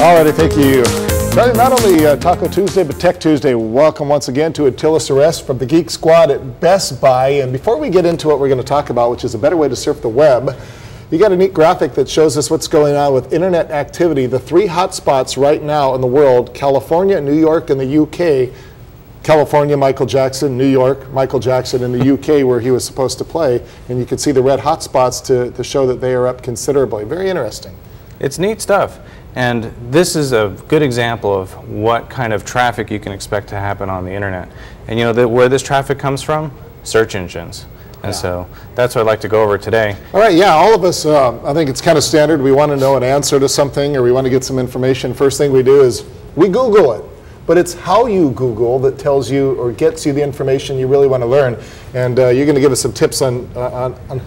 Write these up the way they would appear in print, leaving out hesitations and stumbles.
All righty, thank you. Not only Taco Tuesday, but Tech Tuesday. Welcome once again to Attila Arrest from the Geek Squad at Best Buy. And before we get into what we're going to talk about, which is a better way to surf the web, you got a neat graphic that shows us what's going on with internet activity. The three hotspots right now in the world: California, New York, and the UK. California, Michael Jackson; New York, Michael Jackson; in the UK, where he was supposed to play. And you can see the red hotspots to show that they are up considerably. Very interesting. It's neat stuff. And this is a good example of what kind of traffic you can expect to happen on the internet. And you know where this traffic comes from? Search engines. And so that's what I'd like to go over today. All right, yeah, all of us, I think it's kind of standard. We want to know an answer to something, or we want to get some information. First thing we do is we Google it. But it's how you Google that tells you or gets you the information you really want to learn. And you're going to give us some tips on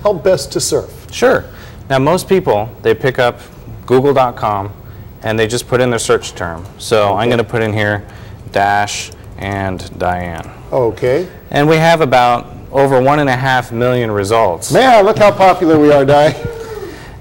how best to surf. Sure. Now, most people, they pick up google.com and they just put in their search term. So I'm going to put in here Dash and Diane. Okay. And we have about over 1.5 million results. Man, look how popular we are, Di.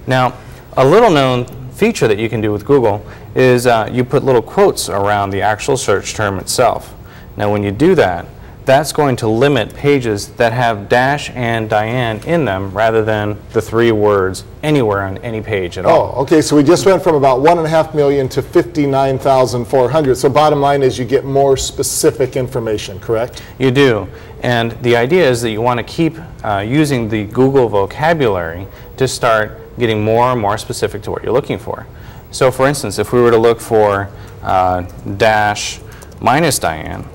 Now, a little known feature that you can do with Google is you put little quotes around the actual search term itself. Now, when you do that, that's going to limit pages that have Dash and Diane in them rather than the 3 words anywhere on any page at all. Oh, okay, so we just went from about 1.5 million to 59,400. So bottom line is you get more specific information, correct? You do. And the idea is that you want to keep using the Google vocabulary to start getting more and more specific to what you're looking for. So for instance, if we were to look for Dash minus Diane,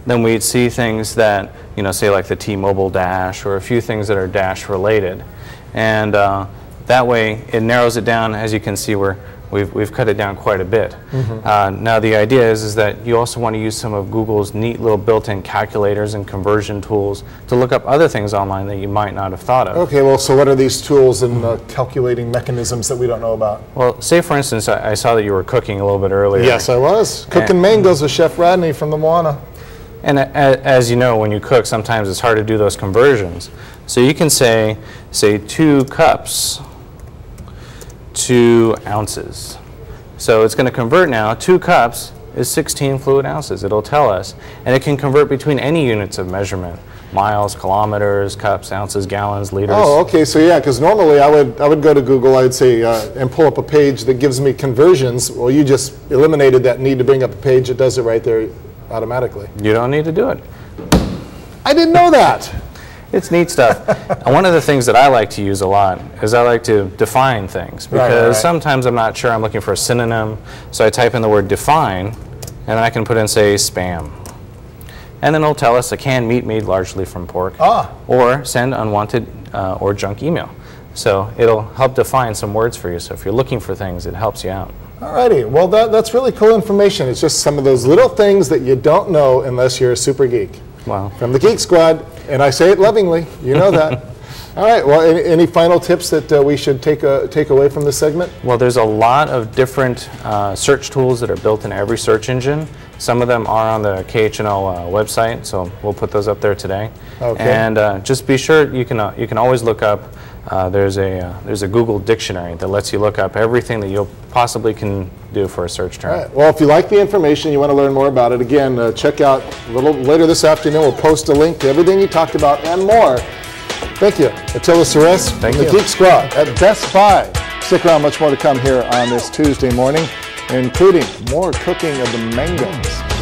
then we'd see things that, you know, say like the T-Mobile Dash, or a few things that are Dash related. And that way it narrows it down. As you can see, we've cut it down quite a bit. Now the idea is that you also want to use some of Google's neat little built-in calculators and conversion tools to look up other things online that you might not have thought of. Okay, well, so what are these tools and calculating mechanisms that we don't know about? Well, say for instance, I saw that you were cooking a little bit earlier. Yes, I was. Cooking mangoes with Chef Rodney from the Moana. And as you know, when you cook, sometimes it's hard to do those conversions. So you can say 2 cups, 2 ounces. So it's going to convert now. 2 cups is 16 fluid ounces. It'll tell us. And it can convert between any units of measurement: miles, kilometers, cups, ounces, gallons, liters. Oh, okay. So yeah, because normally I would go to Google, I'd say, and pull up a page that gives me conversions. Well, you just eliminated that need to bring up a page that does it right there automatically. You don't need to do it. I didn't know that. It's neat stuff. And one of the things that I like to use a lot is I like to define things, because sometimes I'm not sure, I'm looking for a synonym. So I type in the word define, and then I can put in, say, spam. And then it'll tell us a canned meat made largely from pork, or send unwanted or junk email. So it'll help define some words for you. So if you're looking for things, it helps you out. Alrighty, well that's really cool information. It's just some of those little things that you don't know unless you're a super geek. Wow. From the Geek Squad, and I say it lovingly, you know that. All right, well, any final tips that we should take away from this segment? Well, there's a lot of different search tools that are built into every search engine. Some of them are on the KHNL website, so we'll put those up there today. Okay. And just be sure you can always look up. There's a Google dictionary that lets you look up everything that you possibly can do for a search term. All right. Well, if you like the information, you want to learn more about it, again, check out a little later this afternoon. We'll post a link to everything you talked about and more. Thank you. Attila Arrest from the Geek Squad at Best Buy. Stick around, much more to come here on this Tuesday morning, including more cooking of the mangoes.